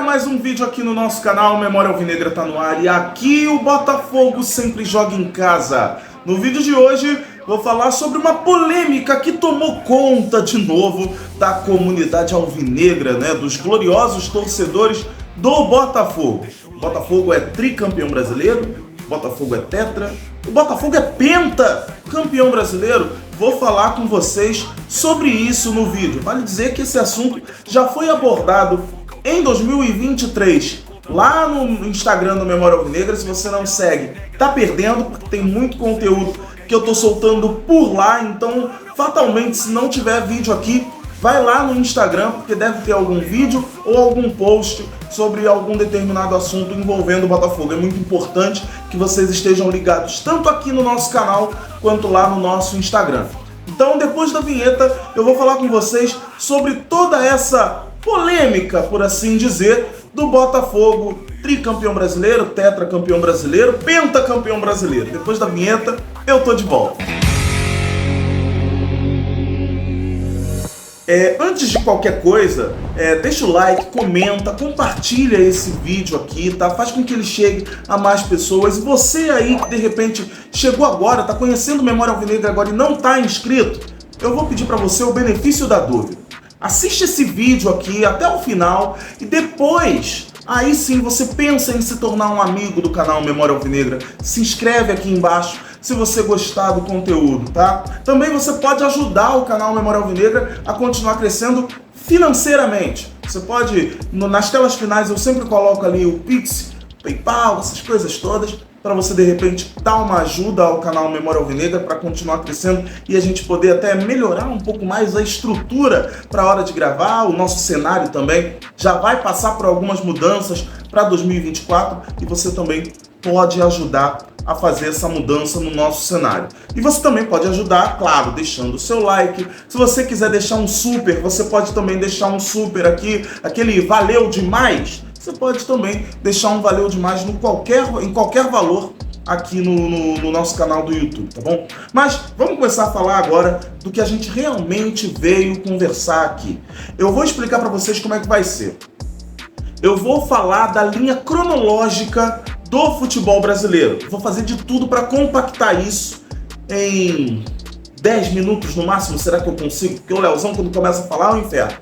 mais um vídeo aqui no nosso canal. Memória Alvinegra tá no ar e aqui o Botafogo sempre joga em casa. No vídeo de hoje vou falar sobre uma polêmica que tomou conta de novo da comunidade alvinegra, né, dos gloriosos torcedores do Botafogo. O Botafogo é tricampeão brasileiro, o Botafogo é tetra, o Botafogo é pentacampeão brasileiro. Vou falar com vocês sobre isso no vídeo. Vale dizer que esse assunto já foi abordado em 2023, lá no Instagram do Memória Alvinegra. Se você não segue, tá perdendo, porque tem muito conteúdo que eu tô soltando por lá. Então, fatalmente, se não tiver vídeo aqui, vai lá no Instagram, porque deve ter algum vídeo ou algum post sobre algum determinado assunto envolvendo o Botafogo. É muito importante que vocês estejam ligados tanto aqui no nosso canal quanto lá no nosso Instagram. Então, depois da vinheta, eu vou falar com vocês sobre toda essa polêmica, por assim dizer, do Botafogo, tricampeão brasileiro, tetracampeão brasileiro, pentacampeão brasileiro. Depois da vinheta, eu tô de volta. Antes de qualquer coisa, deixa o like, comenta, compartilha esse vídeo aqui, tá? Faz com que ele chegue a mais pessoas. E você aí que de repente chegou agora, tá conhecendo Memória Alvinegra agora e não tá inscrito, eu vou pedir para você o benefício da dúvida. Assiste esse vídeo aqui até o final e depois, aí sim, você pensa em se tornar um amigo do canal Memória Alvinegra. Se inscreve aqui embaixo se você gostar do conteúdo, tá? Também você pode ajudar o canal Memória Alvinegra a continuar crescendo financeiramente. Você pode, nas telas finais eu sempre coloco ali o Pix, PayPal, essas coisas todas, para você de repente dar uma ajuda ao canal Memória Alvinegra para continuar crescendo e a gente poder até melhorar um pouco mais a estrutura para a hora de gravar. O nosso cenário também já vai passar por algumas mudanças para 2024 e você também pode ajudar a fazer essa mudança no nosso cenário. E você também pode ajudar, claro, deixando o seu like. Se você quiser deixar um super, você pode também deixar um super aqui, aquele valeu demais. Você pode também deixar um valeu demais em qualquer valor aqui no nosso canal do YouTube, tá bom? Mas vamos começar a falar agora do que a gente realmente veio conversar aqui. Eu vou explicar para vocês como é que vai ser. Eu vou falar da linha cronológica do futebol brasileiro. Vou fazer de tudo para compactar isso em 10 minutos no máximo. Será que eu consigo? Porque o Leozão, quando começa a falar, é um inferno.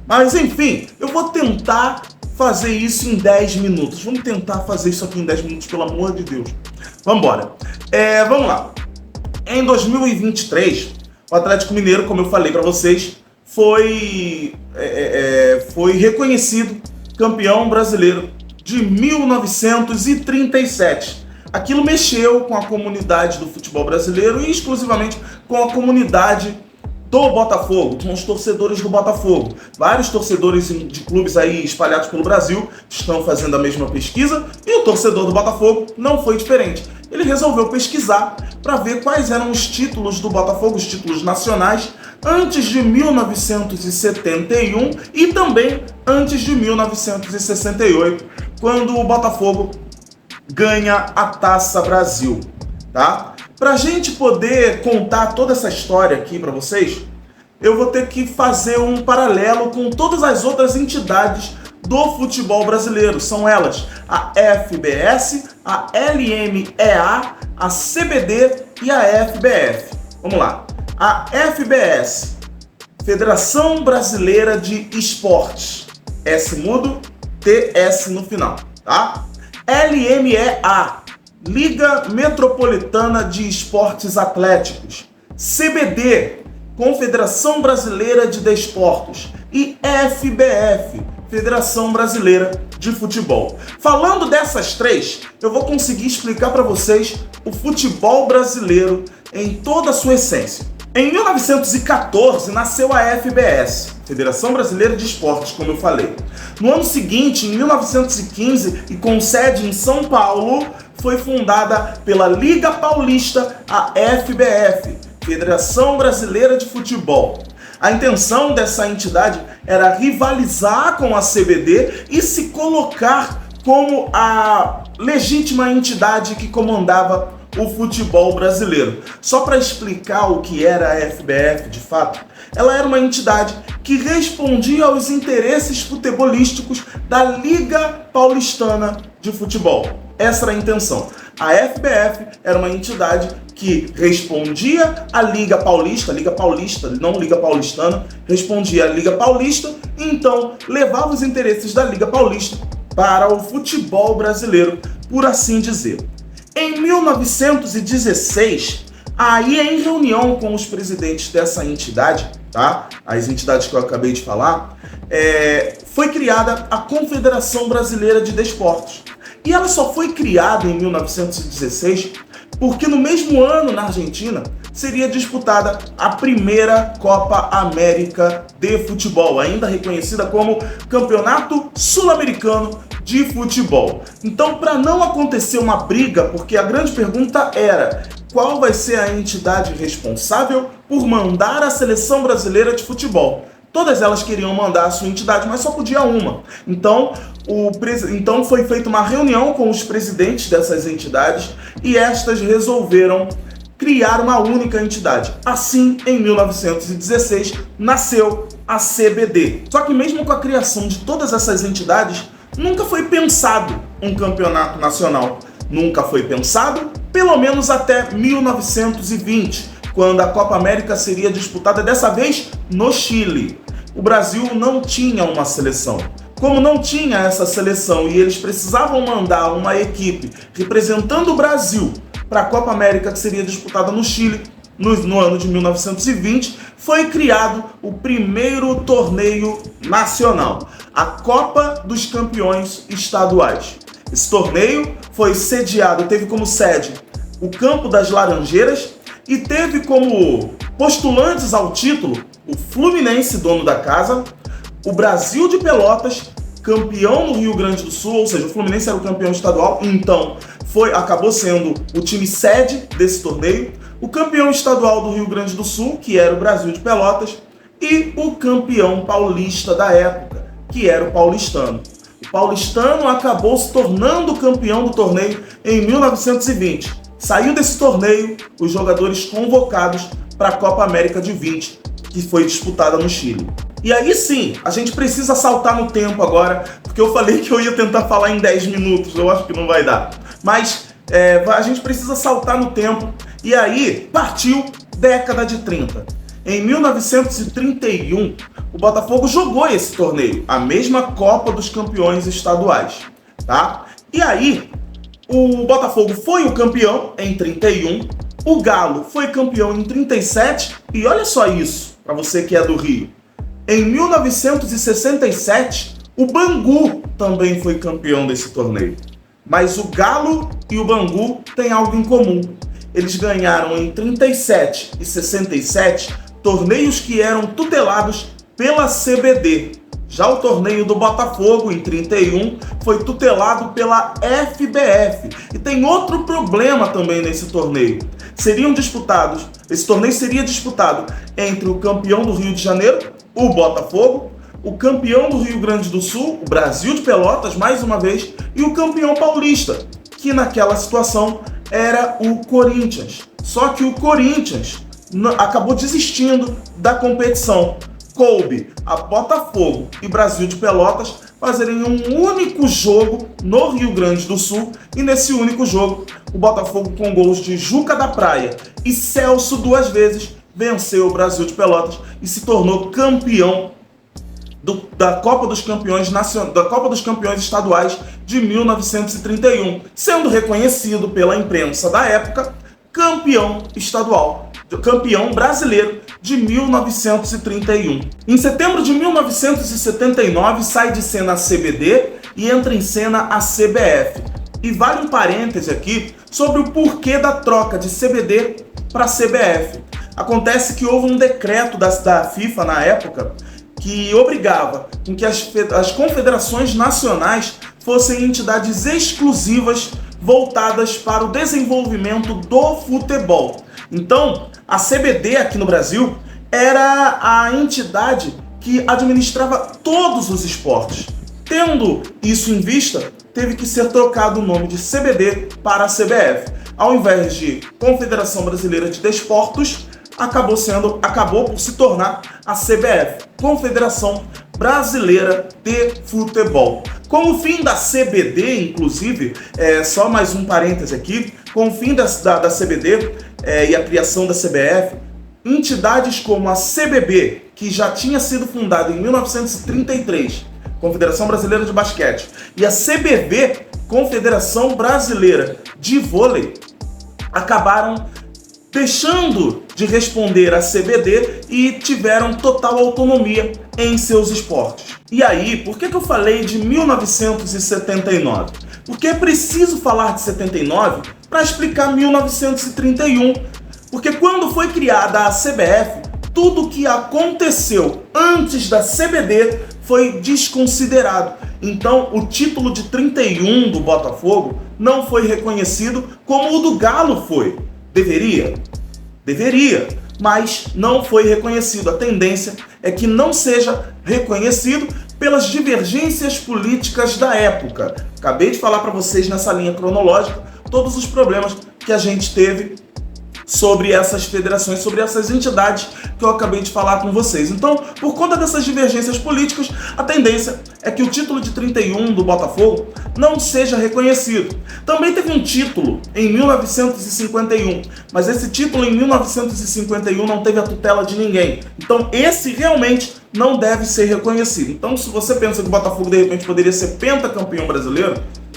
Mas enfim, eu vou tentar fazer isso em 10 minutos. Vamos tentar fazer isso aqui em 10 minutos, pelo amor de Deus. Vamos embora. Vamos lá. Em 2023, o Atlético Mineiro, como eu falei para vocês, foi reconhecido campeão brasileiro de 1937. Aquilo mexeu com a comunidade do futebol brasileiro e exclusivamente com a comunidade do Botafogo, com os torcedores do Botafogo. Vários torcedores de clubes aí espalhados pelo Brasil estão fazendo a mesma pesquisa e o torcedor do Botafogo não foi diferente. Ele resolveu pesquisar para ver quais eram os títulos do Botafogo, os títulos nacionais, antes de 1971 e também antes de 1968, quando o Botafogo ganha a Taça Brasil, tá? Pra gente poder contar toda essa história aqui para vocês, eu vou ter que fazer um paralelo com todas as outras entidades do futebol brasileiro. São elas a FBS, a LMEA, a CBD e a FBF. Vamos lá. A FBS, Federação Brasileira de Esportes. S mudo, TS no final, tá? LMEA, Liga Metropolitana de Esportes Atléticos. CBD, Confederação Brasileira de Desportos. E FBF, Federação Brasileira de Futebol. Falando dessas três, eu vou conseguir explicar para vocês o futebol brasileiro em toda a sua essência. Em 1914 nasceu a FBS, Federação Brasileira de Esportes, como eu falei. No ano seguinte, em 1915, e com sede em São Paulo, foi fundada pela Liga Paulista a FBF, Federação Brasileira de Futebol. A intenção dessa entidade era rivalizar com a CBD e se colocar como a legítima entidade que comandava o futebol brasileiro. Só para explicar o que era a FBF de fato, ela era uma entidade que respondia aos interesses futebolísticos da Liga Paulistana de Futebol. Essa era a intenção. A FBF era uma entidade que respondia à Liga Paulista, não Liga Paulistana, respondia à Liga Paulista, e então levava os interesses da Liga Paulista para o futebol brasileiro, por assim dizer. Em 1916, aí em reunião com os presidentes dessa entidade, tá? As entidades que eu acabei de falar, foi criada a Confederação Brasileira de Desportos. E ela só foi criada em 1916 porque no mesmo ano, na Argentina, seria disputada a primeira Copa América de Futebol, ainda reconhecida como Campeonato Sul-Americano de Futebol. Então, para não acontecer uma briga, porque a grande pergunta era qual vai ser a entidade responsável por mandar a seleção brasileira de futebol. Todas elas queriam mandar a sua entidade, mas só podia uma. Então foi feita uma reunião com os presidentes dessas entidades e estas resolveram criar uma única entidade. Assim, em 1916, nasceu a CBD. Só que mesmo com a criação de todas essas entidades, nunca foi pensado um campeonato nacional. Nunca foi pensado, pelo menos até 1920, quando a Copa América seria disputada dessa vez no Chile. O Brasil não tinha uma seleção. Como não tinha essa seleção e eles precisavam mandar uma equipe representando o Brasil para a Copa América que seria disputada no Chile, no ano de 1920, foi criado o primeiro torneio nacional, a Copa dos Campeões Estaduais. Esse torneio teve como sede o Campo das Laranjeiras e teve como postulantes ao título o Fluminense, dono da casa, o Brasil de Pelotas, campeão no Rio Grande do Sul, ou seja, o Fluminense era o campeão estadual, então acabou sendo o time sede desse torneio, o campeão estadual do Rio Grande do Sul, que era o Brasil de Pelotas, e o campeão paulista da época, que era o paulistano. O paulistano acabou se tornando campeão do torneio em 1920. Saiu desse torneio os jogadores convocados para a Copa América de 20, que foi disputada no Chile. E aí sim, a gente precisa saltar no tempo agora, porque eu falei que eu ia tentar falar em 10 minutos, eu acho que não vai dar. Mas a gente precisa saltar no tempo, e aí partiu década de 30. Em 1931, o Botafogo jogou esse torneio, a mesma Copa dos Campeões Estaduais, tá? E aí, o Botafogo foi o campeão em 31, o Galo foi campeão em 37, e olha só isso, para você que é do Rio. Em 1967, o Bangu também foi campeão desse torneio. Mas o Galo e o Bangu têm algo em comum. Eles ganharam em 37 e 67 torneios que eram tutelados pela CBD. Já o torneio do Botafogo, em 31, foi tutelado pela FBF. E tem outro problema também nesse torneio. Esse torneio seria disputado entre o campeão do Rio de Janeiro, o Botafogo, o campeão do Rio Grande do Sul, o Brasil de Pelotas, mais uma vez, e o campeão paulista, que naquela situação era o Corinthians. Só que o Corinthians acabou desistindo da competição. Coube a Botafogo e Brasil de Pelotas fazerem um único jogo no Rio Grande do Sul, e nesse único jogo, o Botafogo, com gols de Juca da Praia e Celso duas vezes, venceu o Brasil de Pelotas e se tornou campeão da Copa dos Campeões Estaduais de 1931, sendo reconhecido pela imprensa da época campeão brasileiro de 1931. Em setembro de 1979 sai de cena a CBD e entra em cena a CBF. E vale um parêntese aqui sobre o porquê da troca de CBD para CBF. Acontece que houve um decreto da FIFA na época que obrigava com que as confederações nacionais fossem entidades exclusivas voltadas para o desenvolvimento do futebol. Então, a CBD aqui no Brasil era a entidade que administrava todos os esportes. Tendo isso em vista, teve que ser trocado o nome de CBD para a CBF. Ao invés de Confederação Brasileira de Desportos, acabou por se tornar a CBF, Confederação Brasileira de Futebol. Com o fim da CBD, inclusive, só mais um parêntese aqui, com o fim da CBD e a criação da CBF, entidades como a CBB, que já tinha sido fundada em 1933, Confederação Brasileira de Basquete, e a CBV, Confederação Brasileira de Vôlei, acabaram deixando de responder à CBD e tiveram total autonomia em seus esportes. E aí, por que eu falei de 1979? Porque é preciso falar de 79 para explicar 1931. Porque quando foi criada a CBF, tudo que aconteceu antes da CBD foi desconsiderado. Então, o título de 31 do Botafogo não foi reconhecido como o do Galo foi. Deveria? Deveria, mas não foi reconhecido. A tendência é que não seja reconhecido pelas divergências políticas da época. Acabei de falar para vocês nessa linha cronológica todos os problemas que a gente teve sobre essas federações, sobre essas entidades que eu acabei de falar com vocês. Então, por conta dessas divergências políticas, a tendência é que o título de 31 do Botafogo não seja reconhecido. Também teve um título em 1951, mas esse título em 1951 não teve a tutela de ninguém. Então, esse realmente não deve ser reconhecido. Então, se você pensa que o Botafogo de repente poderia ser pentacampeão brasileiro,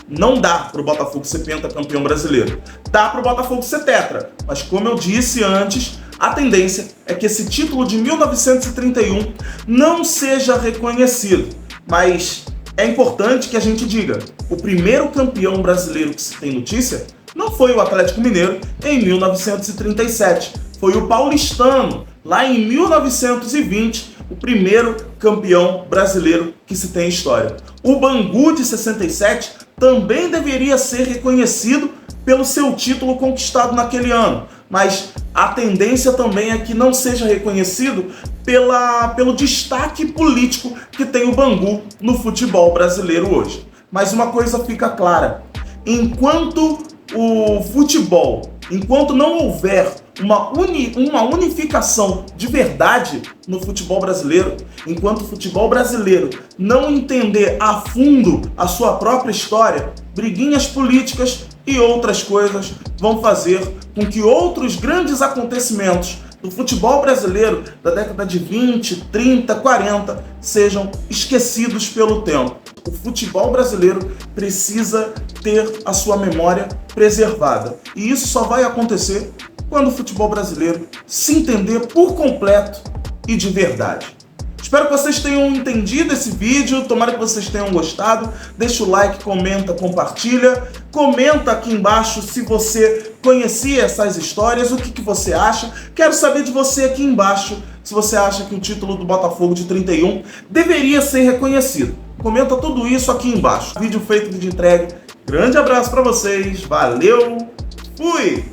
não dá para o Botafogo ser pentacampeão brasileiro. Dá para o Botafogo ser tetra, mas como eu disse antes, a tendência é que esse título de 1931 não seja reconhecido. Mas é importante que a gente diga, o primeiro campeão brasileiro que se tem notícia não foi o Atlético Mineiro em 1937, foi o paulistano, lá em 1920, o primeiro campeão brasileiro que se tem história. O Bangu de 67 também deveria ser reconhecido pelo seu título conquistado naquele ano, mas a tendência também é que não seja reconhecido pelo destaque político que tem o Bangu no futebol brasileiro hoje. Mas uma coisa fica clara, enquanto não houver uma unificação de verdade no futebol brasileiro, enquanto o futebol brasileiro não entender a fundo a sua própria história, briguinhas políticas e outras coisas vão fazer com que outros grandes acontecimentos do futebol brasileiro da década de 20, 30, 40 sejam esquecidos pelo tempo. O futebol brasileiro precisa ter a sua memória preservada. E isso só vai acontecer quando o futebol brasileiro se entender por completo e de verdade. Espero que vocês tenham entendido esse vídeo, tomara que vocês tenham gostado. Deixa o like, comenta, compartilha. Comenta aqui embaixo se você conhecia essas histórias, o que você acha. Quero saber de você aqui embaixo se você acha que o título do Botafogo de 31 deveria ser reconhecido. Comenta tudo isso aqui embaixo. Vídeo feito, vídeo entregue. Grande abraço para vocês, valeu, fui!